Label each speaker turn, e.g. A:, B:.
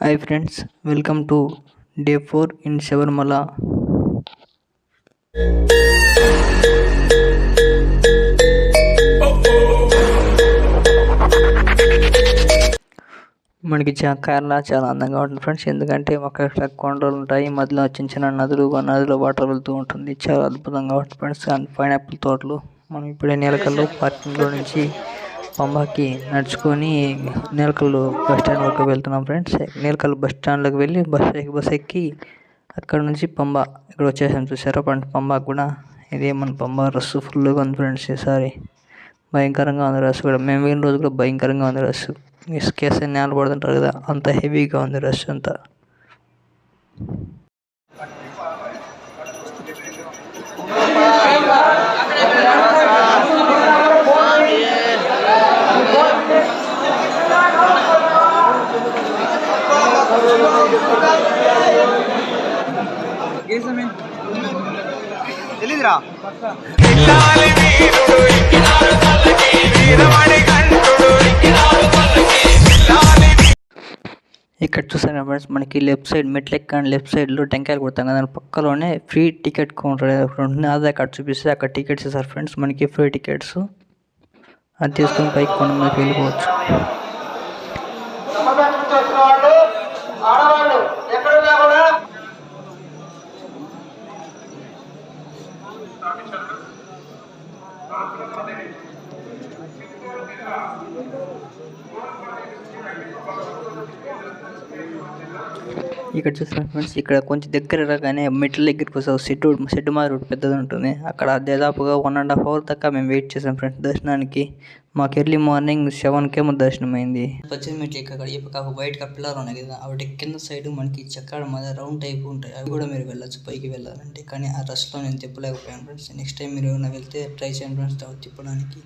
A: Hi friends, welcome to day 4 in Sabarmala. మనకి కేరళ చాలా అందంగా ఉంటుంది ఫ్రెండ్స్. ఎందుకంటే అక్కడ కొండలు ఉంటాయి, మధ్యలో చిన్న చిన్న నదిలో వాటర్ వెళ్తూ ఉంటుంది. చాలా అద్భుతంగా ఉంటుంది ఫ్రెండ్స్. అండ్ పైనాపిల్ తోటలు. మనం ఇప్పుడే నీలకల్లు పార్కింగ్లో నుంచి పంబాకి నడుచుకొని నీలకల్లు బస్ స్టాండ్ వరకు వెళ్తున్నాం ఫ్రెండ్స్. నీలకల్లు బస్ స్టాండ్లోకి వెళ్ళి బస్ ఎక్కి అక్కడ నుంచి పంబా ఇక్కడ వచ్చేసాం. చూసారా పంబాకు కూడా. ఇదే మన పంబా రస్సు ఫుల్గా ఉంది ఫ్రెండ్స్. ఈసారి భయంకరంగా ఉంది రస్సు కూడా. మేము వెళ్ళిన రోజు కూడా భయంకరంగా ఉంది రస్సు. ఇసుకేస్తే నేల పడుతుంటారు కదా, అంత హెవీగా ఉంది రష్ అంతా. తెలీదురా ఇక్కడ చూసాను ఫ్రెండ్స్, మనకి లెఫ్ట్ సైడ్ మెట్లు ఎక్కండి, లెఫ్ట్ సైడ్లో టెంకాయలు కొడతాం కదా, దాని పక్కలోనే ఫ్రీ టికెట్ కౌంటర్ ఉంటుంది. ఆధార్ కార్డ్ చూపిస్తే అక్కడ టికెట్స్ ఇస్తారు ఫ్రెండ్స్, మనకి ఫ్రీ టికెట్స్. అది తీసుకొని పైకి కొండ మీదకి వెళ్ళిపోవచ్చు. ఇక్కడ చూస్తాను ఫ్రెండ్స్, ఇక్కడ కొంచెం దగ్గర రాగానే మెట్ల దగ్గరికి వస్తాం. షెడ్ మాదిరి ఒకటి పెద్దది ఉంటుంది. అక్కడ దాదాపుగా 1.5 hour దాకా మేము వెయిట్ చేసాం ఫ్రెండ్స్ దర్శనానికి. మాకు ఎర్లీ మార్నింగ్ 7 దర్శనం అయింది. 18 మెట్లు ఇక్కడ ఒక వైట్ పిల్లలు ఉన్నాయి కదా, వాటి కింద సైడ్ మనకి చక్రాల మీద రౌండ్ టైప్ ఉంటాయి. అవి కూడా మీరు వెళ్ళచ్చు పైకి వెళ్ళాలంటే. కానీ ఆ రష్లో నేను తిప్పలేకపోయాను ఫ్రెండ్స్. నెక్స్ట్ టైం మీరు ఏమైనా వెళ్తే ట్రై చేయండి ఫ్రెండ్స్ తిప్పడానికి.